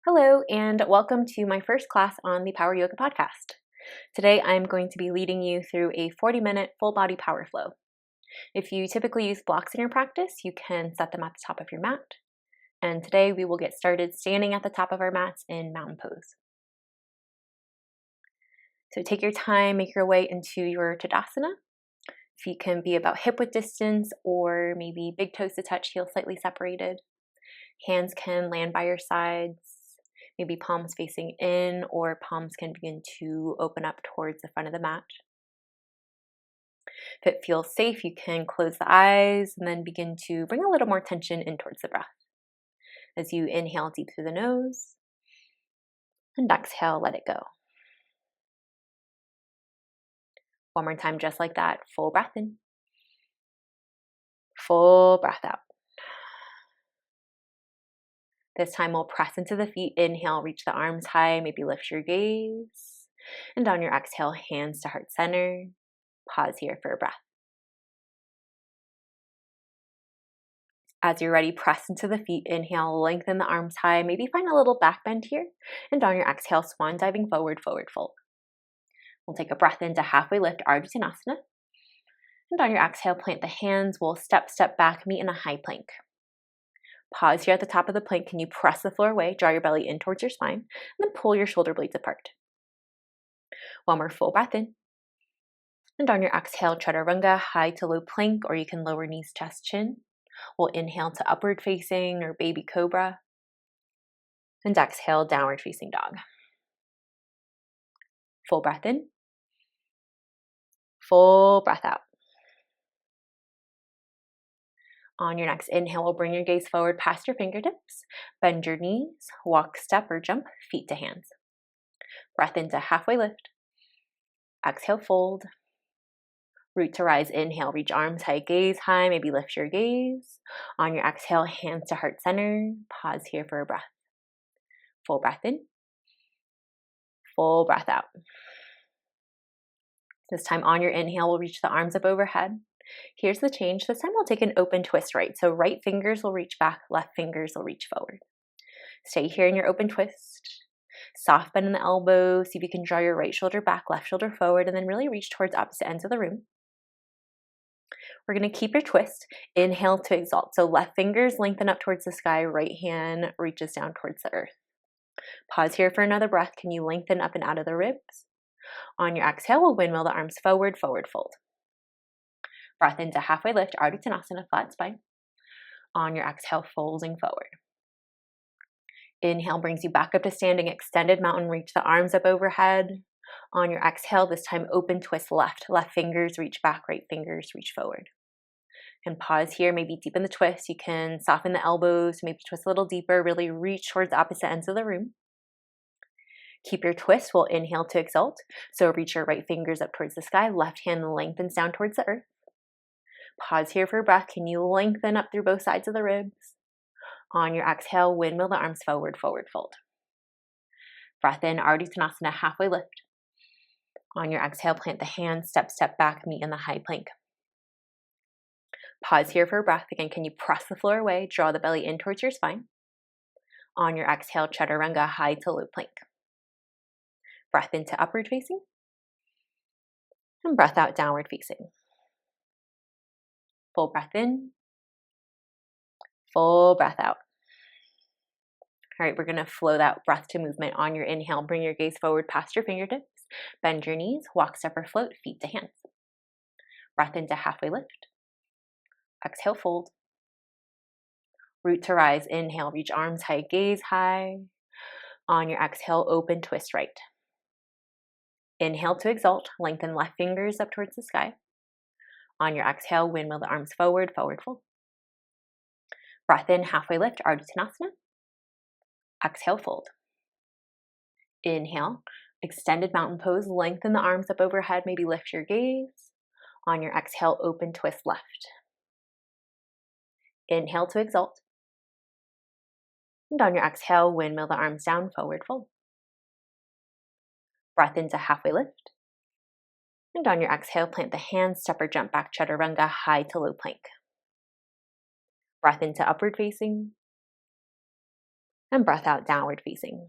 Hello, and welcome to my first class on the Power Yoga podcast. Today, I'm going to be leading you through a 40-minute full body power flow. If you typically use blocks in your practice, you can set them at the top of your mat. And today, we will get started standing at the top of our mats in mountain pose. So take your time, make your way into your Tadasana. Feet can be about hip width distance or maybe big toes to touch, heels slightly separated. Hands can land by your sides. Maybe palms facing in, or palms can begin to open up towards the front of the mat. If it feels safe, you can close the eyes and then begin to bring a little more tension in towards the breath. As you inhale deep through the nose, and exhale, let it go. One more time, just like that. Full breath in. Full breath out. This time we'll press into the feet. Inhale, reach the arms high, maybe lift your gaze. And on your exhale, hands to heart center. Pause here for a breath. As you're ready, press into the feet. Inhale, lengthen the arms high, maybe find a little back bend here. And on your exhale, swan diving forward, forward fold. We'll take a breath into halfway lift, Ardha Uttanasana. And on your exhale, plant the hands. We'll step back, meet in a high plank. Pause here at the top of the plank. Can you press the floor away? Draw your belly in towards your spine, and then pull your shoulder blades apart. One more full breath in. And on your exhale, Chaturanga, high to low plank, or you can lower knees, chest, chin. We'll inhale to upward facing or baby cobra. And exhale, downward facing dog. Full breath in. Full breath out. On your next inhale, we'll bring your gaze forward past your fingertips. Bend your knees, walk, step, or jump, feet to hands. Breath into halfway lift. Exhale, fold. Root to rise, inhale, reach arms high, gaze high, maybe lift your gaze. On your exhale, hands to heart center. Pause here for a breath. Full breath in. Full breath out. This time on your inhale, we'll reach the arms up overhead. Here's the change. This time we'll take an open twist right. So right fingers will reach back, left fingers will reach forward. Stay here in your open twist. Soft bend in the elbows. See if you can draw your right shoulder back, left shoulder forward, and then really reach towards opposite ends of the room. We're going to keep your twist. Inhale to exalt. So left fingers lengthen up towards the sky. Right hand reaches down towards the earth. Pause here for another breath. Can you lengthen up and out of the ribs? On your exhale, we'll windmill the arms forward, forward fold. Breath into halfway lift, Ardha Uttanasana, flat spine. On your exhale, folding forward. Inhale brings you back up to standing, extended mountain, reach the arms up overhead. On your exhale, this time open twist left. Left fingers reach back, right fingers reach forward. And pause here, maybe deepen the twist. You can soften the elbows, maybe twist a little deeper, really reach towards opposite ends of the room. Keep your twist. We'll inhale to exalt. So reach your right fingers up towards the sky. Left hand lengthens down towards the earth. Pause here for a breath. Can you lengthen up through both sides of the ribs? On your exhale, windmill the arms forward, forward fold. Breath in, Ardha Uttanasana, halfway lift. On your exhale, plant the hands, step back, meet in the high plank. Pause here for a breath. Again, can you press the floor away? Draw the belly in towards your spine. On your exhale, Chaturanga, high to low plank. Breath into upward facing. And breath out, downward facing. Full breath in. Full breath out. All right, we're going to flow that breath to movement. On your inhale, bring your gaze forward past your fingertips. Bend your knees, walk, step, or float, feet to hands. Breath into halfway lift. Exhale, fold. Root to rise. Inhale, reach arms high, gaze high. On your exhale, open twist right. Inhale to exalt. Lengthen left fingers up towards the sky. On your exhale, windmill the arms forward, forward fold. Breath in, halfway lift, Ardha Uttanasana. Exhale, fold. Inhale, extended mountain pose. Lengthen the arms up overhead, maybe lift your gaze. On your exhale, open twist left. Inhale to exalt. And on your exhale, windmill the arms down, forward fold. Breath into halfway lift. And on your exhale, plant the hands, step or jump back, Chaturanga, high to low plank. Breath into upward facing. And breath out, downward facing.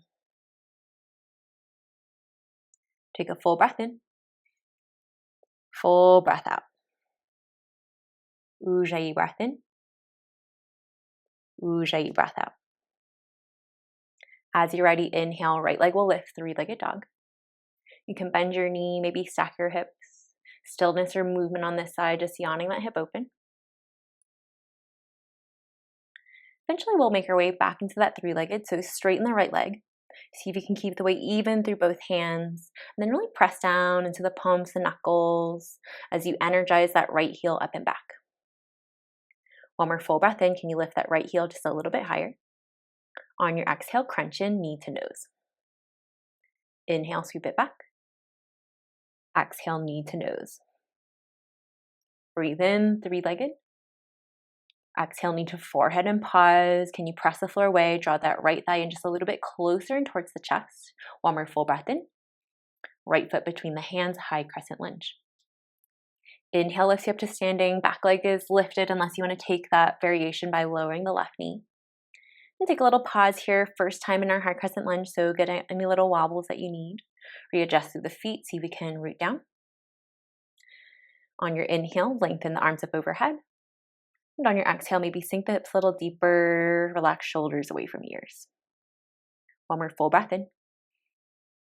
Take a full breath in. Full breath out. Ujjayi breath in. Ujjayi breath out. As you're ready, inhale, right leg will lift, three-legged dog. You can bend your knee, maybe stack your hips. Stillness or movement on this side, just yawning that hip open. Eventually, we'll make our way back into that three-legged, so straighten the right leg. See if you can keep the weight even through both hands, and then really press down into the palms, the knuckles, as you energize that right heel up and back. One more full breath in, can you lift that right heel just a little bit higher? On your exhale, crunch in, knee to nose. Inhale, sweep it back. Exhale, knee to nose. Breathe in, three-legged. Exhale, knee to forehead and pause. Can you press the floor away? Draw that right thigh in just a little bit closer and towards the chest. One more full breath in. Right foot between the hands, high crescent lunge. Inhale lifts you up to standing. Back leg is lifted unless you want to take that variation by lowering the left knee. And take a little pause here. First time in our high crescent lunge, so get any little wobbles that you need. Readjust through the feet, see if we can root down. On your inhale, lengthen the arms up overhead. And on your exhale, maybe sink the hips a little deeper, relax shoulders away from ears. One more full breath in.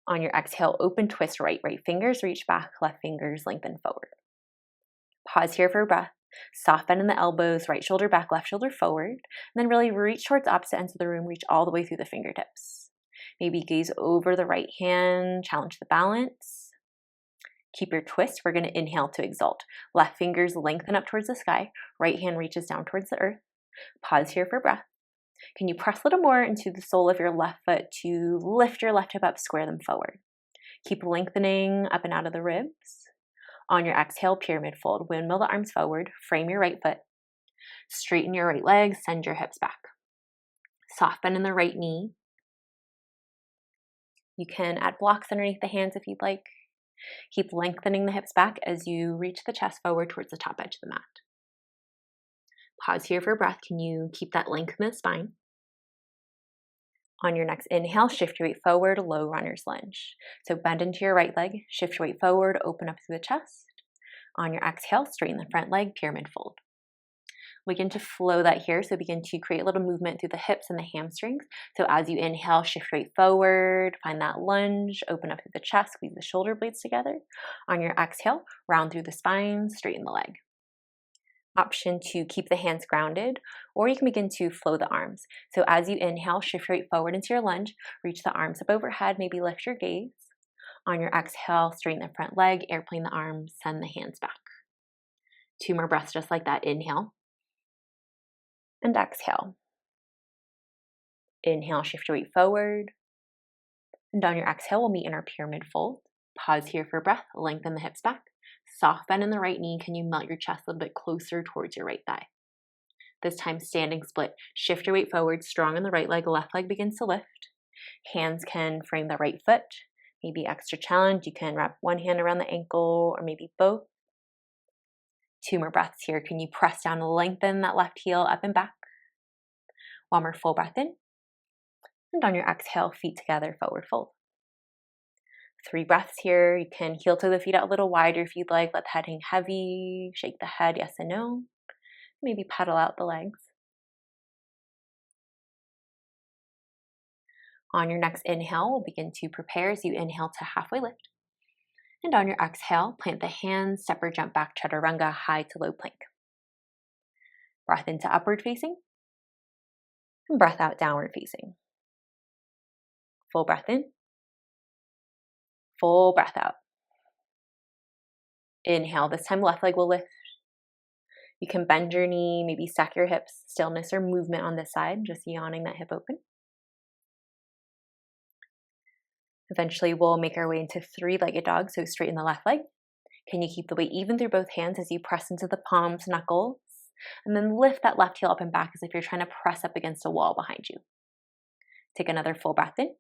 On your exhale, open twist right fingers, reach back, left fingers lengthen forward. Pause here for a breath. Soft bend in the elbows, right shoulder back, left shoulder forward. And then really reach towards opposite ends of the room, reach all the way through the fingertips. Maybe gaze over the right hand, challenge the balance. Keep your twist. We're going to inhale to exalt. Left fingers lengthen up towards the sky. Right hand reaches down towards the earth. Pause here for breath. Can you press a little more into the sole of your left foot to lift your left hip up, square them forward. Keep lengthening up and out of the ribs. On your exhale, pyramid fold. Windmill the arms forward. Frame your right foot. Straighten your right leg. Send your hips back. Soft bend in the right knee. You can add blocks underneath the hands if you'd like. Keep lengthening the hips back as you reach the chest forward towards the top edge of the mat. Pause here for breath. Can you keep that length in the spine? On your next inhale, shift your weight forward, low runner's lunge. So bend into your right leg, shift your weight forward, open up through the chest. On your exhale, straighten the front leg, pyramid fold. Begin to flow that here, so begin to create a little movement through the hips and the hamstrings. So as you inhale, shift your weight forward, find that lunge, open up through the chest, squeeze the shoulder blades together. On your exhale, round through the spine, straighten the leg. Option to keep the hands grounded, or you can begin to flow the arms. So as you inhale, shift your weight forward into your lunge, reach the arms up overhead, maybe lift your gaze. On your exhale, straighten the front leg, airplane the arms, send the hands back. 2 more breaths just like that. Inhale and exhale. Inhale, shift your weight forward. And on your exhale, we'll meet in our pyramid fold. Pause here for breath, lengthen the hips back. Soft bend in the right knee. Can you melt your chest a little bit closer towards your right thigh? This time, standing split. Shift your weight forward, strong in the right leg. Left leg begins to lift. Hands can frame the right foot. Maybe extra challenge. You can wrap one hand around the ankle or maybe both. 2 more breaths here. Can you press down and lengthen that left heel up and back? One more full breath in. And on your exhale, feet together, forward fold. 3 breaths here. You can heel to the feet out a little wider if you'd like. Let the head hang heavy. Shake the head, yes and no. Maybe pedal out the legs. On your next inhale, we'll begin to prepare as you inhale to halfway lift. And on your exhale, plant the hands, step or jump back, chaturanga, high to low plank. Breath into upward facing. And breath out, downward facing. Full breath in. Full breath out. Inhale. This time, left leg will lift. You can bend your knee, maybe stack your hips. Stillness or movement on this side, just yawning that hip open. Eventually, we'll make our way into 3-legged dog, so straighten the left leg. Can you keep the weight even through both hands as you press into the palms, knuckles? And then lift that left heel up and back as if you're trying to press up against a wall behind you. Take another full breath in.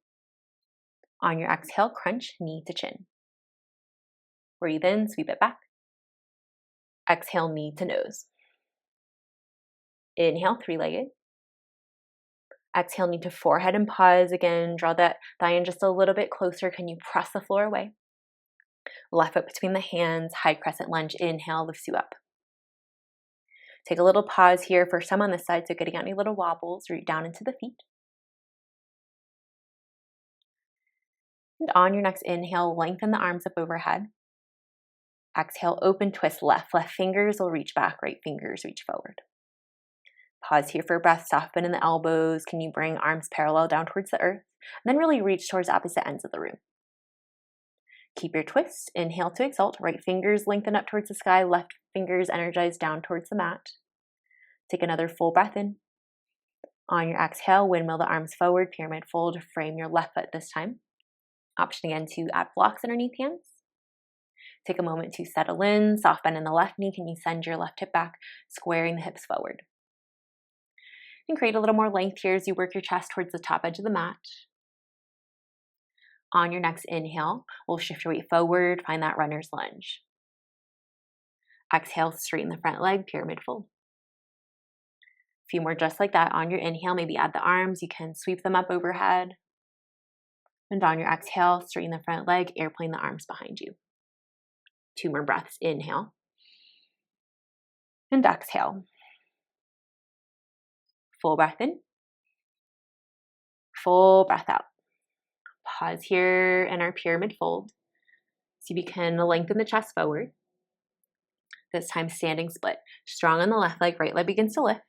On your exhale, crunch, knee to chin. Breathe in, sweep it back. Exhale, knee to nose. Inhale, 3-legged. Exhale, knee to forehead and pause. Again, draw that thigh in just a little bit closer. Can you press the floor away? Left foot between the hands, high crescent lunge. Inhale, lifts you up. Take a little pause here for some on this side, so getting any little wobbles, root down into the feet. And on your next inhale, lengthen the arms up overhead. Exhale, open twist left. Left fingers will reach back, right fingers reach forward. Pause here for breath, soften in the elbows. Can you bring arms parallel down towards the earth? And then really reach towards opposite ends of the room. Keep your twist. Inhale to exalt. Right fingers lengthen up towards the sky. Left fingers energize down towards the mat. Take another full breath in. On your exhale, windmill the arms forward, pyramid fold. Frame your left foot this time. Option again to add blocks underneath hands. Take a moment to settle in. Soft bend in the left knee. Can you send your left hip back, squaring the hips forward? And create a little more length here as you work your chest towards the top edge of the mat. On your next inhale, we'll shift your weight forward, find that runner's lunge. Exhale, straighten the front leg, pyramid fold. A few more just like that. On your inhale, maybe add the arms. You can sweep them up overhead. And on your exhale, straighten the front leg, airplane the arms behind you. 2 more breaths. Inhale. And exhale. Full breath in. Full breath out. Pause here in our pyramid fold. See if you can lengthen the chest forward. This time standing split. Strong on the left leg, right leg begins to lift.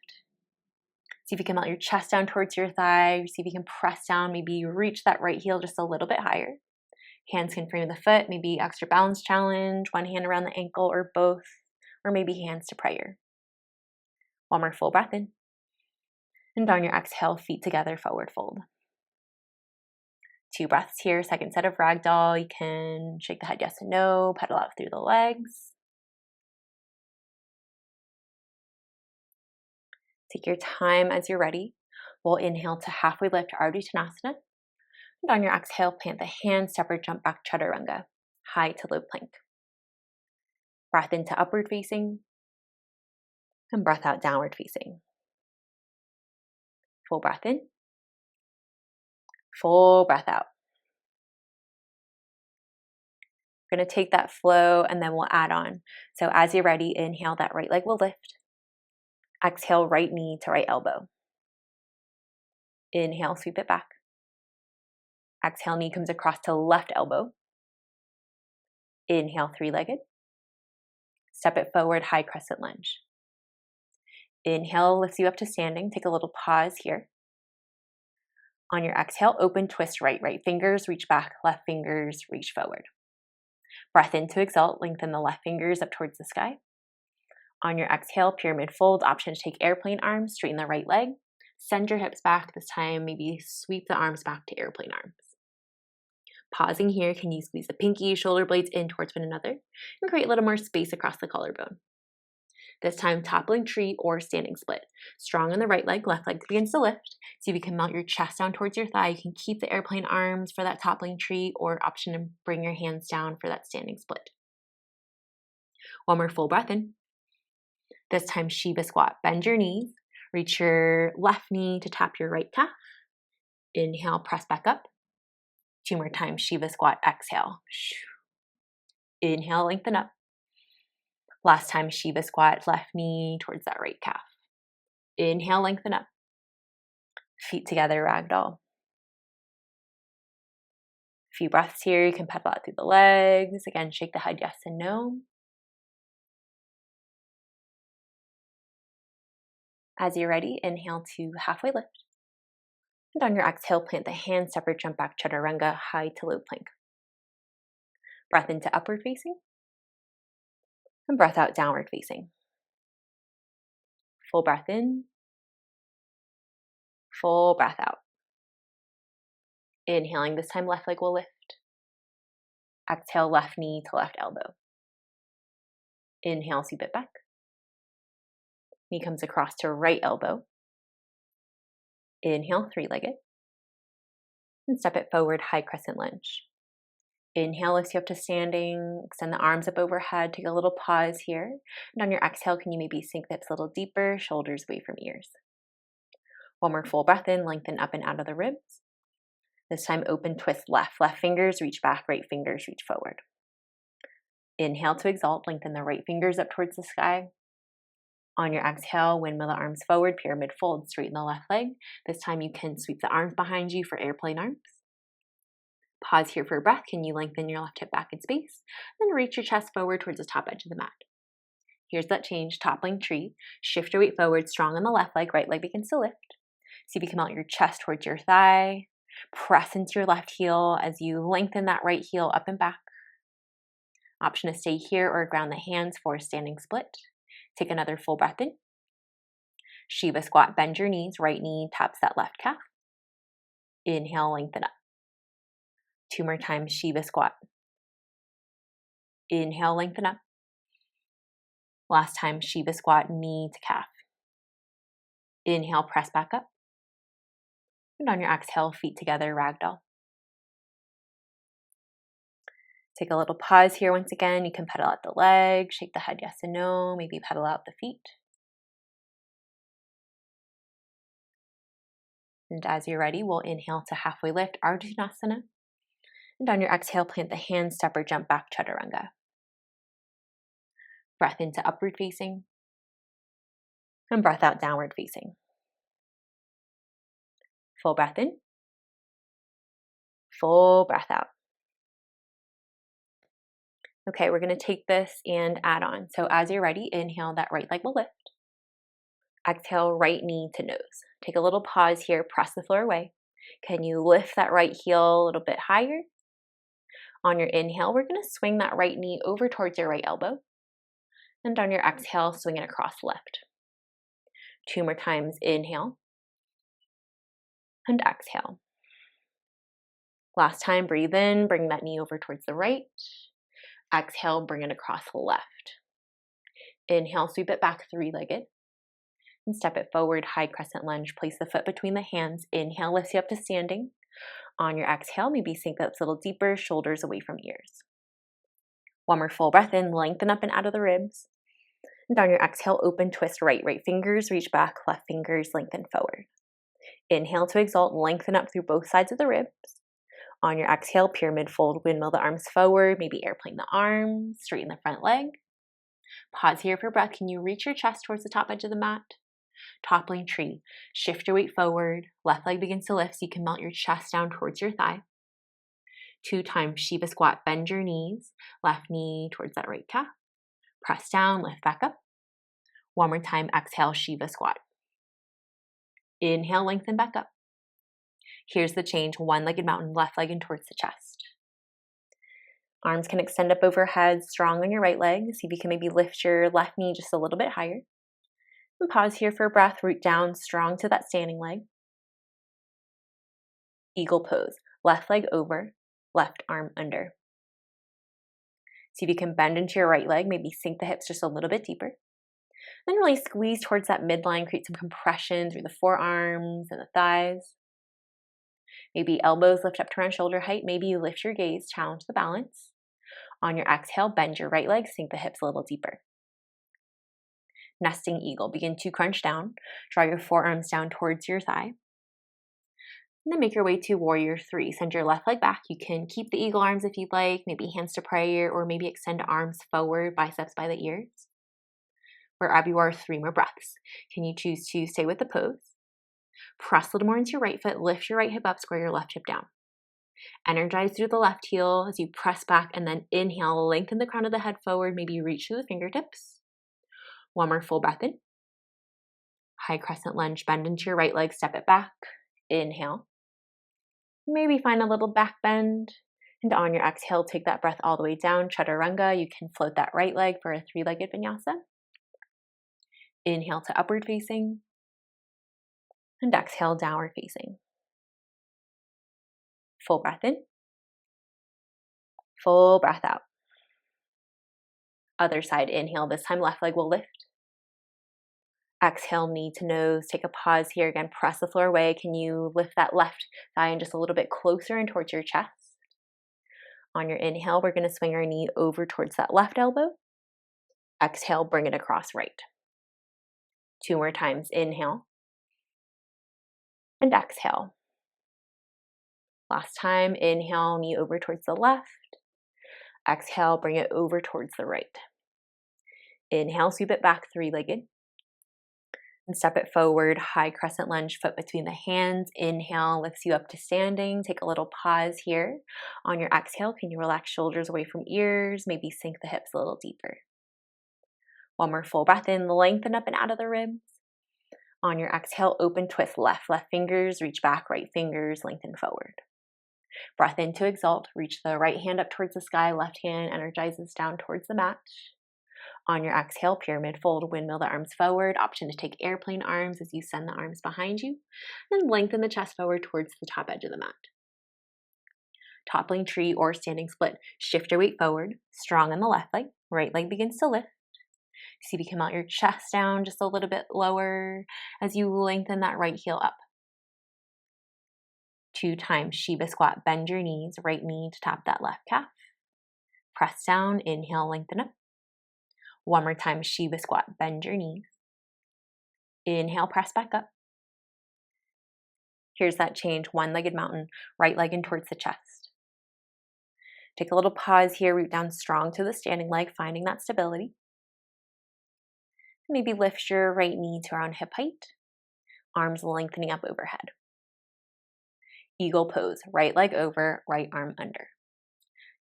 See if you can melt your chest down towards your thigh. See if you can press down, maybe reach that right heel just a little bit higher. Hands can frame the foot, maybe extra balance challenge, one hand around the ankle or both, or maybe hands to prayer. One more full breath in. And on your exhale, feet together, forward fold. 2 breaths here, second set of ragdoll. You can shake the head yes and no, pedal out through the legs. Take your time as you're ready. We'll inhale to halfway lift, Ardha Uttanasana. And on your exhale, plant the hands, separate jump back, Chaturanga, high to low plank. Breath into upward facing. And breath out, downward facing. Full breath in. Full breath out. We're going to take that flow and then we'll add on. So as you're ready, inhale, that right leg will lift. Exhale, right knee to right elbow. Inhale, sweep it back. Exhale, knee comes across to left elbow. Inhale, 3-legged. Step it forward, high crescent lunge. Inhale lifts you up to standing. Take a little pause here. On your exhale, open twist right. Right fingers reach back, left fingers reach forward. Breath in to exalt, lengthen the left fingers up towards the sky. On your exhale, pyramid fold, option to take airplane arms, straighten the right leg. Send your hips back this time, maybe sweep the arms back to airplane arms. Pausing here, can you squeeze the pinky, shoulder blades in towards one another and create a little more space across the collarbone. This time, toppling tree or standing split. Strong on the right leg, left leg begins to lift. See if you can melt your chest down towards your thigh. You can keep the airplane arms for that toppling tree or option to bring your hands down for that standing split. One more full breath in. This time, Shiva squat. Bend your knees. Reach your left knee to tap your right calf. Inhale, press back up. 2 more times, Shiva squat. Exhale. Inhale, lengthen up. Last time, Shiva squat, left knee towards that right calf. Inhale, lengthen up. Feet together, ragdoll. A few breaths here. You can pedal out through the legs. Again, shake the head yes and no. As you're ready, inhale to halfway lift. And on your exhale, plant the hands, separate jump back, Chaturanga, high to low plank. Breath into upward facing. And breath out, downward facing. Full breath in. Full breath out. Inhaling, this time left leg will lift. Exhale, left knee to left elbow. Inhale, sweep it back. Knee comes across to right elbow. Inhale, 3-legged. And step it forward, high crescent lunge. Inhale lifts you up to standing. Extend the arms up overhead. Take a little pause here. And on your exhale, can you maybe sink the hips a little deeper, shoulders away from ears. One more full breath in, lengthen up and out of the ribs. This time open, twist left. Left fingers reach back, right fingers reach forward. Inhale to exalt, lengthen the right fingers up towards the sky. On your exhale, windmill the arms forward, pyramid fold, straighten the left leg. This time you can sweep the arms behind you for airplane arms. Pause here for a breath. Can you lengthen your left hip back in space? Then reach your chest forward towards the top edge of the mat. Here's that change, toppling tree. Shift your weight forward, strong on the left leg, right leg begins to lift. See if you can melt your chest towards your thigh. Press into your left heel as you lengthen that right heel up and back. Option to stay here or ground the hands for a standing split. Take another full breath in. Shiva squat, bend your knees, right knee taps that left calf. Inhale, lengthen up. 2 more times, Shiva squat. Inhale, lengthen up. Last time, Shiva squat, knee to calf. Inhale, press back up. And on your exhale, feet together, ragdoll. Take a little pause here once again. You can pedal out the legs, shake the head yes and no, maybe pedal out the feet. And as you're ready, we'll inhale to halfway lift, Ardhanasana. And on your exhale, plant the hands, step or jump back, Chaturanga. Breath into upward facing. And breath out, downward facing. Full breath in. Full breath out. Okay, we're going to take this and add on. So as you're ready, inhale, that right leg will lift. Exhale, right knee to nose. Take a little pause here, press the floor away. Can you lift that right heel a little bit higher? On your inhale, we're going to swing that right knee over towards your right elbow. And on your exhale, swing it across left. 2 more times, inhale. And exhale. Last time, breathe in, bring that knee over towards the right. Exhale, bring it across left. Inhale, sweep it back, 3-legged. And step it forward, high crescent lunge. Place the foot between the hands. Inhale, lifts you up to standing. On your exhale, maybe sink up a little deeper, shoulders away from ears. One more full breath in, lengthen up and out of the ribs. And on your exhale, open, twist right. Right fingers reach back, left fingers lengthen forward. Inhale to exalt, lengthen up through both sides of the ribs. On your exhale, pyramid fold, windmill the arms forward, maybe airplane the arms, straighten the front leg. Pause here for breath. Can you reach your chest towards the top edge of the mat? Toppling tree. Shift your weight forward. Left leg begins to lift so you can melt your chest down towards your thigh. 2 times Shiva squat. Bend your knees. Left knee towards that right calf. Press down, lift back up. 1 more time. Exhale, Shiva squat. Inhale, lengthen back up. Here's the change. 1-legged mountain, left leg in towards the chest. Arms can extend up overhead, strong on your right leg. See if you can maybe lift your left knee just a little bit higher. And pause here for a breath, root down, strong to that standing leg. Eagle pose, left leg over, left arm under. See if you can bend into your right leg, maybe sink the hips just a little bit deeper. Then really squeeze towards that midline, create some compression through the forearms and the thighs. Maybe elbows lift up to around shoulder height. Maybe you lift your gaze, challenge the balance. On your exhale, bend your right leg, sink the hips a little deeper. Nesting eagle, begin to crunch down. Draw your forearms down towards your thigh. And then make your way to warrior 3. Send your left leg back. You can keep the eagle arms if you'd like, maybe hands to prayer, or maybe extend arms forward, biceps by the ears. Wherever you are, 3 more breaths. Can you choose to stay with the pose? Press a little more into your right foot, lift your right hip up, square your left hip down. Energize through the left heel as you press back, and then inhale, lengthen the crown of the head forward, maybe reach through the fingertips. 1 more full breath in. High crescent lunge, bend into your right leg, step it back. Inhale. Maybe find a little back bend. And on your exhale, take that breath all the way down, Chaturanga. You can float that right leg for a 3-legged vinyasa. Inhale to upward facing. And exhale, downward facing. Full breath in. Full breath out. Other side, inhale. This time, left leg will lift. Exhale, knee to nose. Take a pause here. Again, press the floor away. Can you lift that left thigh in just a little bit closer and towards your chest? On your inhale, we're going to swing our knee over towards that left elbow. Exhale, bring it across right. 2 more times. Inhale. And exhale. Last time, inhale, knee over towards the left. Exhale, bring it over towards the right. Inhale, sweep it back, three-legged. And step it forward, high crescent lunge, foot between the hands. Inhale lifts you up to standing. Take a little pause here. On your exhale, can you relax shoulders away from ears? Maybe sink the hips a little deeper. One more full breath in, lengthen up and out of the ribs. On your exhale, open, twist left. Left fingers reach back, right fingers lengthen forward. Breath in to exalt. Reach the right hand up towards the sky. Left hand energizes down towards the mat. On your exhale, pyramid fold, windmill the arms forward. Option to take airplane arms as you send the arms behind you. Then lengthen the chest forward towards the top edge of the mat. Toppling tree or standing split. Shift your weight forward. Strong on the left leg. Right leg begins to lift. See if you can melt your chest down just a little bit lower as you lengthen that right heel up. 2 times Shiva squat, bend your knees, right knee to tap that left calf. Press down, inhale, lengthen up. One more time, Shiva squat, bend your knees. Inhale, press back up. Here's that change, one-legged mountain, right leg in towards the chest. Take a little pause here, root down strong to the standing leg, finding that stability. Maybe lift your right knee to around hip height, arms lengthening up overhead. Eagle pose, right leg over, right arm under.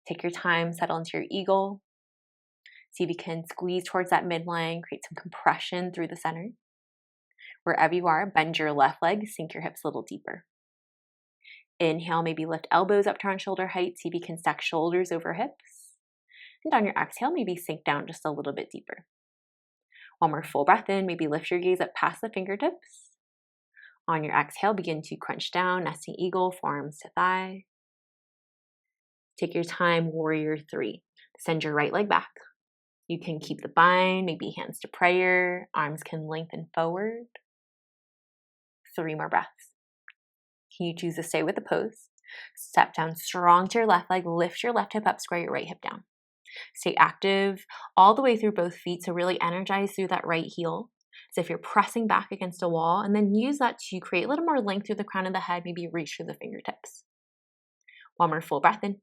Take your time, settle into your eagle. See if you can squeeze towards that midline, create some compression through the center. Wherever you are, bend your left leg, sink your hips a little deeper. Inhale, maybe lift elbows up to around shoulder height. See if you can stack shoulders over hips. And on your exhale, maybe sink down just a little bit deeper. One more full breath in, maybe lift your gaze up past the fingertips. On your exhale, begin to crunch down, nesting eagle, forearms to thigh. Take your time, warrior 3. Send your right leg back. You can keep the bind, maybe hands to prayer, arms can lengthen forward. 3 more breaths. Can you choose to stay with the pose? Step down strong to your left leg, lift your left hip up, square your right hip down. Stay active all the way through both feet, so really energize through that right heel. As if you're pressing back against a wall, and then use that to create a little more length through the crown of the head, maybe reach through the fingertips. One more full breath in.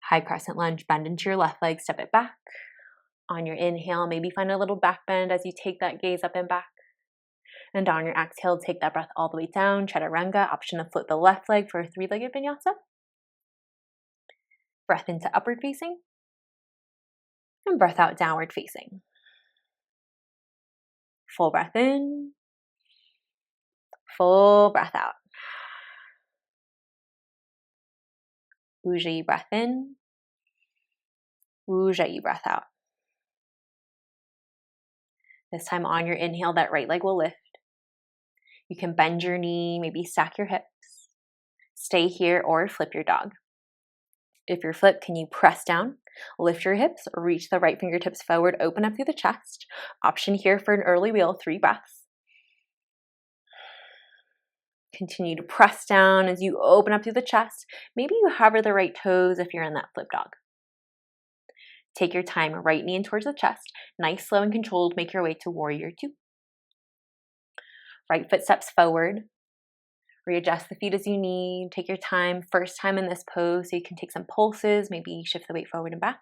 High crescent lunge, bend into your left leg, step it back. On your inhale, maybe find a little back bend as you take that gaze up and back. And on your exhale, take that breath all the way down, chaturanga, option to flip the left leg for a 3-legged vinyasa. Breath into upward facing. And breath out, downward facing. Full breath in, full breath out. Ujjayi breath in, Ujjayi breath out. This time on your inhale, that right leg will lift. You can bend your knee, maybe stack your hips. Stay here or flip your dog. If you're flipped, can you press down, lift your hips, reach the right fingertips forward, open up through the chest. Option here for an early wheel, 3 breaths. Continue to press down as you open up through the chest. Maybe you hover the right toes if you're in that flip dog. Take your time, right knee in towards the chest. Nice, slow, and controlled. Make your way to warrior 2. Right foot steps forward. Readjust the feet as you need. Take your time. First time in this pose, so you can take some pulses. Maybe shift the weight forward and back.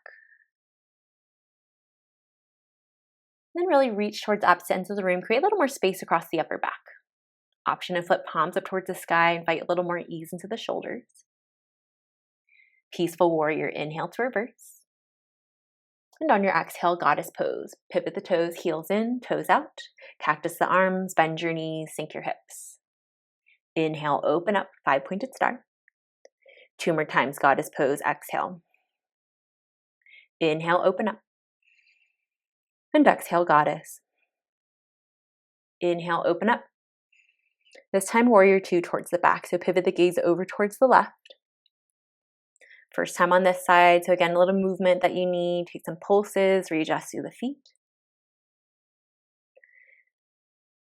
Then really reach towards the opposite ends of the room. Create a little more space across the upper back. Option to flip palms up towards the sky. Invite a little more ease into the shoulders. Peaceful warrior. Inhale to reverse. And on your exhale, goddess pose. Pivot the toes, heels in, toes out. Cactus the arms, bend your knees, sink your hips. Inhale, open up, 5-pointed star. 2 more times, goddess pose, exhale. Inhale, open up. And exhale, goddess. Inhale, open up. This time, warrior 2 towards the back. So pivot the gaze over towards the left. First time on this side. So again, a little movement that you need. Take some pulses, readjust through the feet.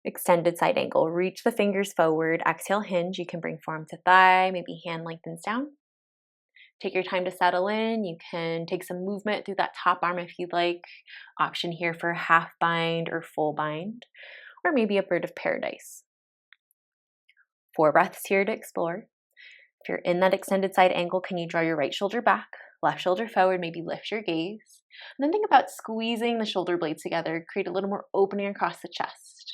Extended side angle. Reach the fingers forward. Exhale, hinge. You can bring forearm to thigh. Maybe hand lengthens down. Take your time to settle in. You can take some movement through that top arm if you'd like. Option here for half bind or full bind. Or maybe a bird of paradise. 4 breaths here to explore. If you're in that extended side angle, can you draw your right shoulder back, left shoulder forward, maybe lift your gaze. And then think about squeezing the shoulder blades together, create a little more opening across the chest.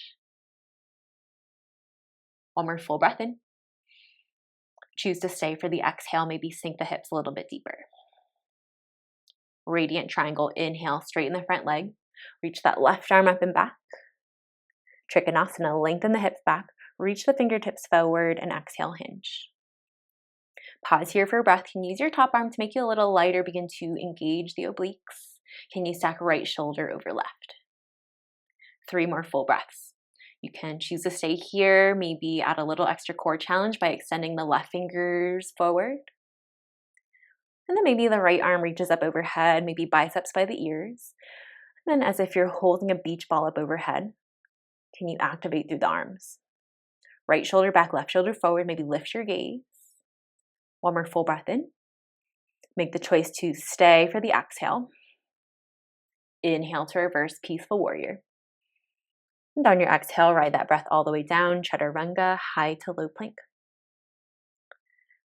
One more full breath in. Choose to stay for the exhale, maybe sink the hips a little bit deeper. Radiant triangle, inhale, straighten the front leg. Reach that left arm up and back. Trikonasana, lengthen the hips back. Reach the fingertips forward and exhale, hinge. Pause here for a breath. Can you use your top arm to make you a little lighter? Begin to engage the obliques. Can you stack right shoulder over left? 3 more full breaths. You can choose to stay here, maybe add a little extra core challenge by extending the left fingers forward. And then maybe the right arm reaches up overhead, maybe biceps by the ears. And then as if you're holding a beach ball up overhead, can you activate through the arms? Right shoulder back, left shoulder forward, maybe lift your gaze. 1 more full breath in. Make the choice to stay for the exhale. Inhale to reverse, peaceful warrior. And on your exhale, ride that breath all the way down, chaturanga, high to low plank.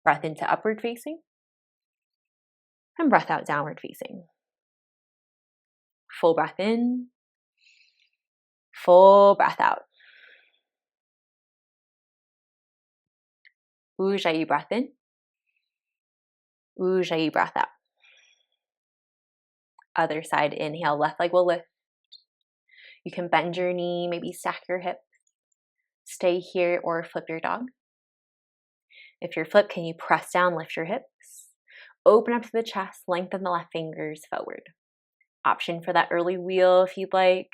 Breath into upward facing. And breath out, downward facing. Full breath in. Full breath out. Ujjayi breath in. Ujjayi breath out. Other side, inhale, left leg will lift. You can bend your knee, maybe stack your hips. Stay here or flip your dog. If you're flipped, can you press down, lift your hips? Open up to the chest, lengthen the left fingers forward. Option for that early wheel if you'd like.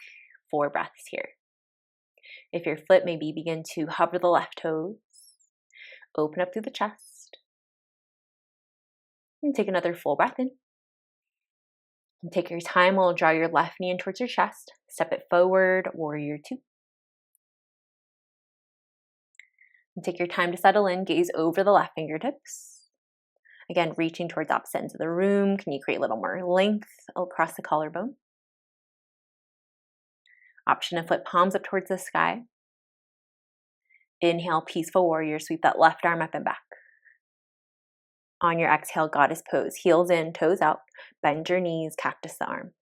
4 breaths here. If you're flipped, maybe begin to hover the left toes. Open up through the chest. And take another full breath in. And take your time. We'll draw your left knee in towards your chest. Step it forward, warrior 2. And take your time to settle in. Gaze over the left fingertips. Again, reaching towards opposite ends of the room. Can you create a little more length across the collarbone? Option to flip palms up towards the sky. Inhale, peaceful warrior. Sweep that left arm up and back. On your exhale, goddess pose. Heels in, toes out. Bend your knees, cactus the arms.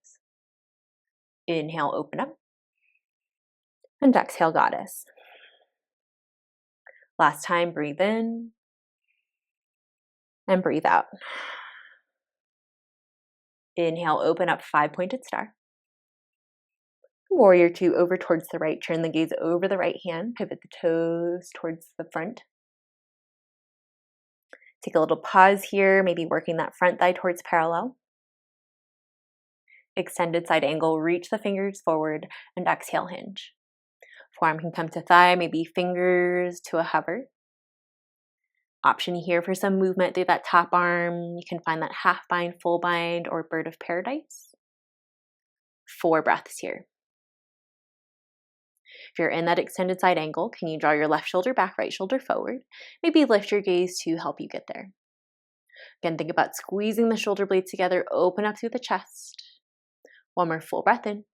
Inhale, open up. And exhale, goddess. Last time, breathe in. And breathe out. Inhale, open up, 5-pointed star. Warrior 2, over towards the right. Turn the gaze over the right hand. Pivot the toes towards the front. Take a little pause here, maybe working that front thigh towards parallel. Extended side angle, reach the fingers forward and exhale, hinge. Forearm can come to thigh, maybe fingers to a hover. Option here for some movement through that top arm. You can find that half bind, full bind, or bird of paradise. 4 breaths here. If you're in that extended side angle, can you draw your left shoulder back, right shoulder forward? Maybe lift your gaze to help you get there. Again, think about squeezing the shoulder blades together, open up through the chest. 1 more full breath in.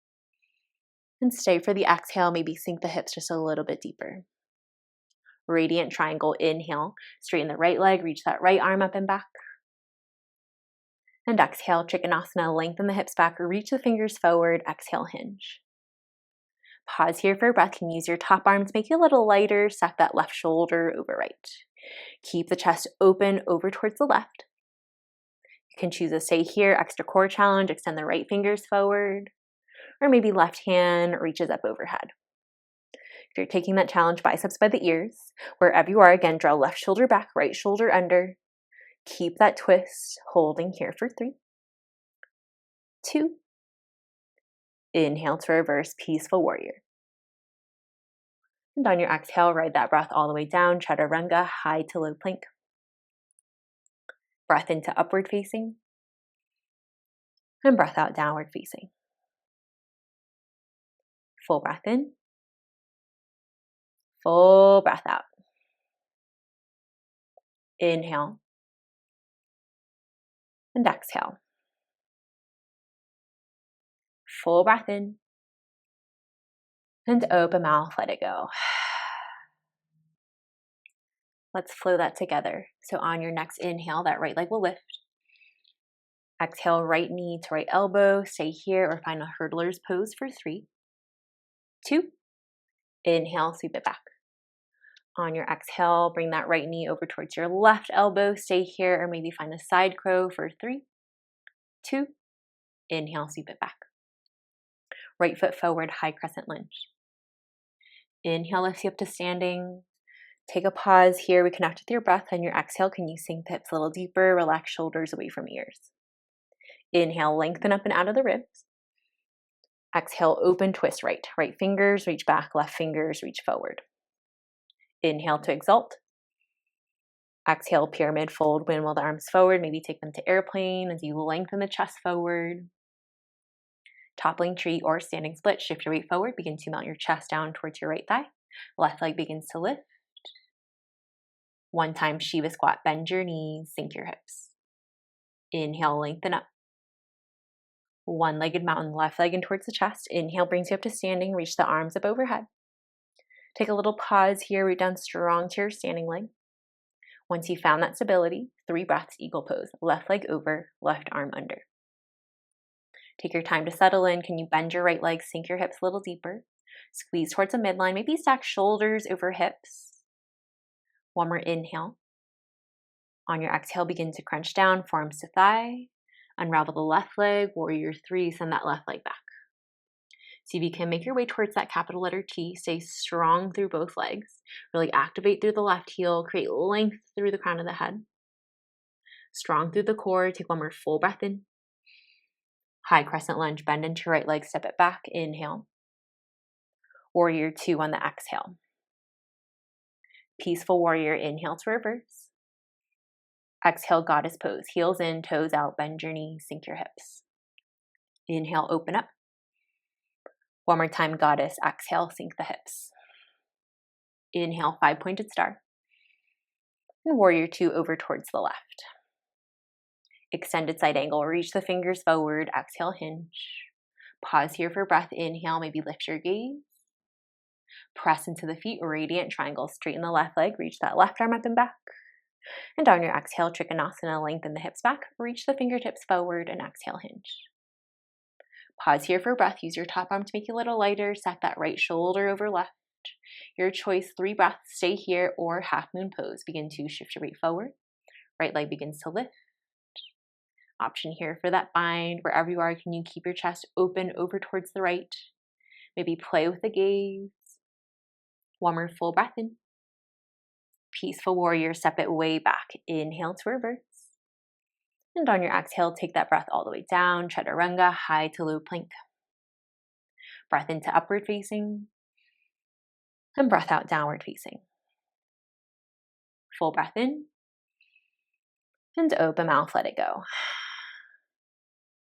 And stay for the exhale, maybe sink the hips just a little bit deeper. Radiant triangle, inhale, straighten the right leg, reach that right arm up and back. And exhale, Trikonasana, lengthen the hips back, reach the fingers forward, exhale, hinge. Pause here for a breath. Can use your top arm to make you a little lighter, stack that left shoulder over right. Keep the chest open over towards the left. You can choose to stay here, extra core challenge, extend the right fingers forward, or maybe left hand reaches up overhead. If you're taking that challenge, biceps by the ears, wherever you are, again, draw left shoulder back, right shoulder under. Keep that twist, holding here for 3, 2. Inhale to reverse, peaceful warrior. And on your exhale, ride that breath all the way down, chaturanga, high to low plank. Breath into upward facing. And breath out, downward facing. Full breath in. Full breath out. Inhale. And exhale. Full breath in. And open mouth, let it go. Let's flow that together. So on your next inhale, that right leg will lift. Exhale, right knee to right elbow. Stay here or find a hurdler's pose for 3, 2. Inhale, sweep it back. On your exhale, bring that right knee over towards your left elbow. Stay here or maybe find a side crow for 3, 2. Inhale, sweep it back. Right foot forward, high crescent lunge. Inhale lifts you up to standing. Take a pause here. Reconnect with your breath. On your exhale, can you sink the hips a little deeper? Relax shoulders away from ears. Inhale, lengthen up and out of the ribs. Exhale, open, twist right. Right fingers reach back, left fingers reach forward. Inhale to exalt. Exhale, pyramid fold, windmill the arms forward. Maybe take them to airplane as you lengthen the chest forward. Toppling tree or standing split. Shift your weight forward. Begin to mount your chest down towards your right thigh. Left leg begins to lift. One time Shiva squat. Bend your knees, sink your hips. Inhale, lengthen up. One-legged mountain, left leg in towards the chest. Inhale brings you up to standing. Reach the arms up overhead. Take a little pause here. Root down strong to your standing leg. Once you found that stability, 3 breaths, eagle pose. Left leg over, left arm under. Take your time to settle in. Can you bend your right leg, sink your hips a little deeper? Squeeze towards the midline. Maybe stack shoulders over hips. One more inhale. On your exhale, begin to crunch down, forearms to thigh. Unravel the left leg, warrior 3, send that left leg back. See if you can make your way towards that capital letter T. Stay strong through both legs. Really activate through the left heel. Create length through the crown of the head. Strong through the core. Take one more full breath in. High crescent lunge. Bend into your right leg. Step it back. Inhale. Warrior 2 on the exhale. Peaceful warrior. Inhale to reverse. Exhale, goddess pose. Heels in, toes out. Bend your knees. Sink your hips. Inhale, open up. One more time, goddess. Exhale, sink the hips. Inhale, 5-pointed star. And warrior 2 over towards the left. Extended side angle. Reach the fingers forward. Exhale, hinge. Pause here for breath. Inhale, maybe lift your gaze. Press into the feet. Radiant triangle. Straighten the left leg. Reach that left arm up and back. And on your exhale, Trikonasana, lengthen the hips back. Reach the fingertips forward and exhale, hinge. Pause here for breath. Use your top arm to make you a little lighter. Stack that right shoulder over left. Your choice, 3 breaths. Stay here or half moon pose. Begin to shift your weight forward. Right leg begins to lift. Option here for that bind. Wherever you are, can you keep your chest open over towards the right? Maybe play with the gaze. One more full breath in. Peaceful warrior, step it way back. Inhale to reverse. And on your exhale, take that breath all the way down. Chaturanga, high to low plank. Breath into upward facing. And breath out, downward facing. Full breath in. And open mouth, let it go.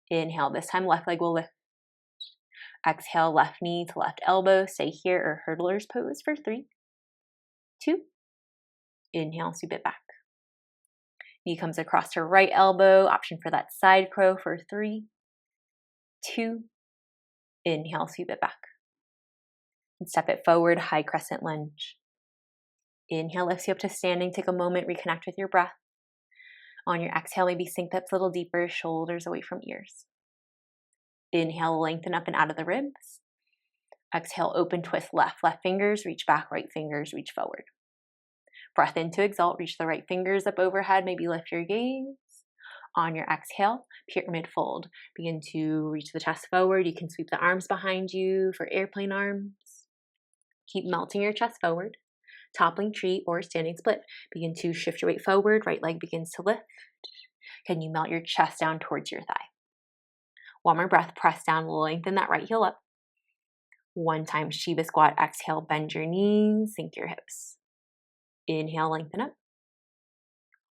Inhale, this time left leg will lift. Exhale, left knee to left elbow. Stay here or hurdler's pose for 3, 2. Inhale, sweep it back. Knee comes across to right elbow. Option for that side crow for 3, 2. Inhale, sweep it back. And step it forward, high crescent lunge. Inhale lifts you up to standing. Take a moment, reconnect with your breath. On your exhale, maybe sink the hips a little deeper, shoulders away from ears. Inhale, lengthen up and out of the ribs. Exhale, open, twist left. Left fingers reach back, right fingers reach forward. Breath in to exalt, reach the right fingers up overhead, maybe lift your gaze. On your exhale, pyramid fold. Begin to reach the chest forward. You can sweep the arms behind you for airplane arms. Keep melting your chest forward. Toppling tree or standing split. Begin to shift your weight forward. Right leg begins to lift. Can you melt your chest down towards your thigh? One more breath. Press down, lengthen that right heel up. One time Shiva squat. Exhale, bend your knees, sink your hips. Inhale, lengthen up.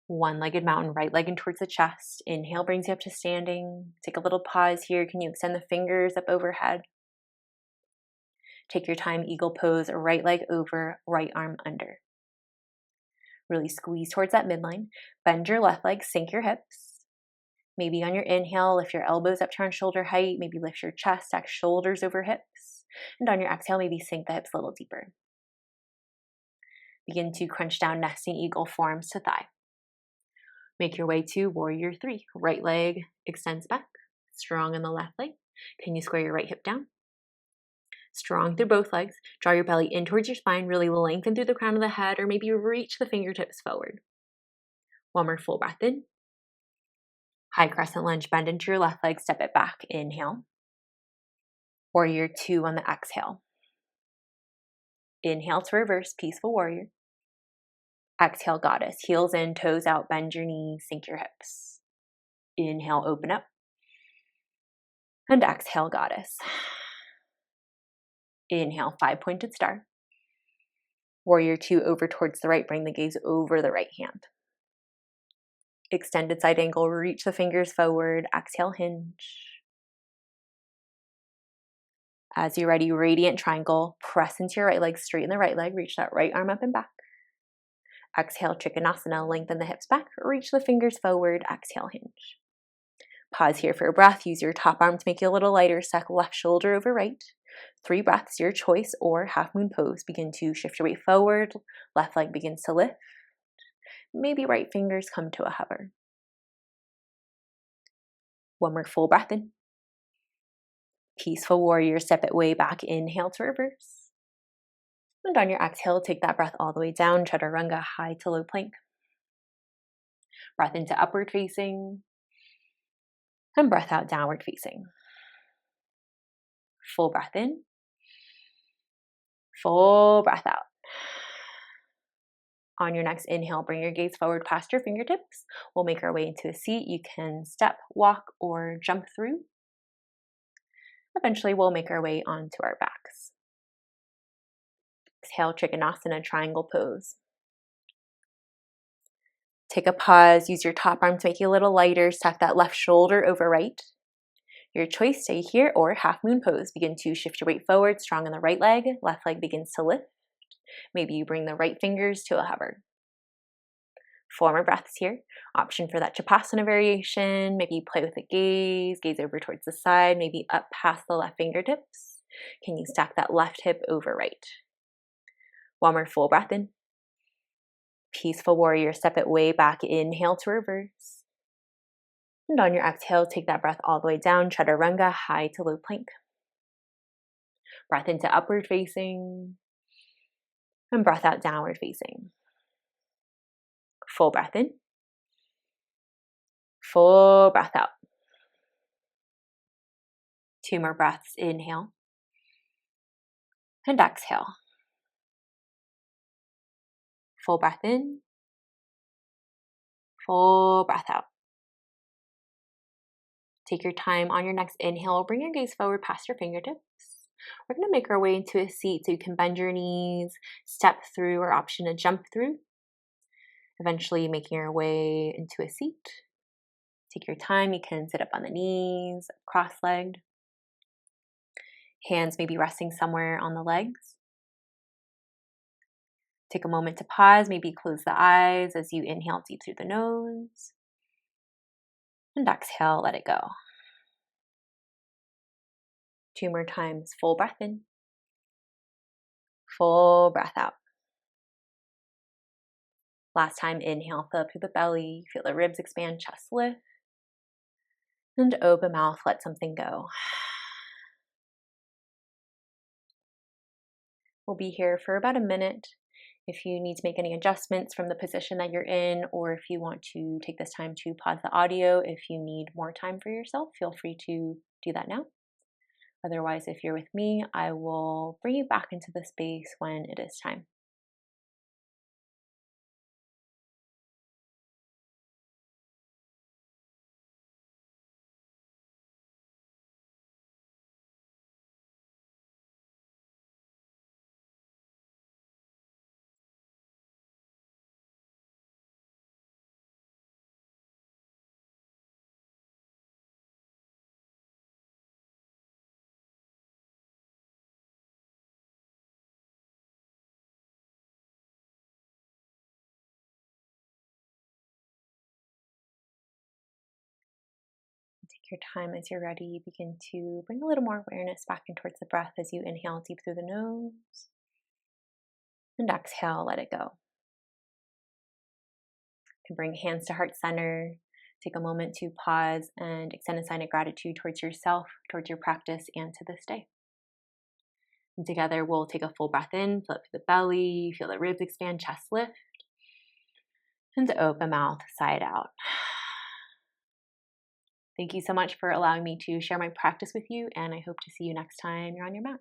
One-legged mountain, right leg in towards the chest. Inhale brings you up to standing. Take a little pause here. Can you extend the fingers up overhead? Take your time, eagle pose, right leg over, right arm under. Really squeeze towards that midline. Bend your left leg, sink your hips. Maybe on your inhale, lift your elbows up to around shoulder height. Maybe lift your chest, stack shoulders over hips. And on your exhale, maybe sink the hips a little deeper. Begin to crunch down, nesting eagle, forearms to thigh. Make your way to warrior 3. Right leg extends back, strong in the left leg. Can you square your right hip down? Strong through both legs. Draw your belly in towards your spine, really lengthen through the crown of the head, or maybe reach the fingertips forward. One more full breath in. High crescent lunge, bend into your left leg, step it back, inhale. Warrior 2 on the exhale. Inhale to reverse, peaceful warrior. Exhale, goddess. Heels in, toes out, bend your knees, sink your hips. Inhale, open up. And exhale, goddess. Inhale, 5-pointed star. Warrior 2 over towards the right, bring the gaze over the right hand. Extended side angle, reach the fingers forward, exhale, hinge. As you're ready, radiant triangle, press into your right leg, straighten the right leg, reach that right arm up and back. Exhale, Trikonasana, lengthen the hips back, reach the fingers forward, exhale, hinge. Pause here for a breath, use your top arm to make you a little lighter, stack left shoulder over right. 3 breaths, your choice, or half moon pose. Begin to shift your weight forward, left leg begins to lift. Maybe right fingers come to a hover. One more full breath in. Peaceful warrior, step it way back, inhale to reverse. And on your exhale, take that breath all the way down, chaturanga, high to low plank. Breath into upward facing. And breath out, downward facing. Full breath in. Full breath out. On your next inhale, bring your gaze forward past your fingertips. We'll make our way into a seat. You can step, walk, or jump through. Eventually, we'll make our way onto our backs. Exhale, Trikonasana, triangle pose. Take a pause, use your top arm to make you a little lighter, stack that left shoulder over right. Your choice, stay here or half moon pose. Begin to shift your weight forward, strong in the right leg, left leg begins to lift. Maybe you bring the right fingers to a hover. 4 more breaths here. Option for that Chapasana variation. Maybe play with the gaze, gaze over towards the side, maybe up past the left fingertips. Can you stack that left hip over right? 1 more full breath in. Peaceful warrior, step it way back, inhale to reverse. And on your exhale, take that breath all the way down, chaturanga, high to low plank. Breath into upward facing. And breath out, downward facing. Full breath in. Full breath out. 2 more breaths, inhale. And exhale. Full breath in. Full breath out. Take your time on your next inhale. Bring your gaze forward past your fingertips. We're going to make our way into a seat so you can bend your knees, step through, or option to jump through. Eventually making your way into a seat. Take your time. You can sit up on the knees, cross-legged. Hands may be resting somewhere on the legs. Take a moment to pause. Maybe close the eyes as you inhale deep through the nose. And exhale, let it go. 2 more times. Full breath in. Full breath out. Last time, inhale, fill up through the belly. Feel the ribs expand, chest lift. And open mouth, let something go. We'll be here for about a minute. If you need to make any adjustments from the position that you're in, or if you want to take this time to pause the audio, if you need more time for yourself, feel free to do that now. Otherwise, if you're with me, I will bring you back into the space when it is time. Take your time as you're ready. Begin to bring a little more awareness back in towards the breath as you inhale deep through the nose. And exhale, let it go. You can bring hands to heart center. Take a moment to pause and extend a sign of gratitude towards yourself, towards your practice, and to this day. And together, we'll take a full breath in, fill up the belly, feel the ribs expand, chest lift, and open mouth, side out. Thank you so much for allowing me to share my practice with you, and I hope to see you next time you're on your mat.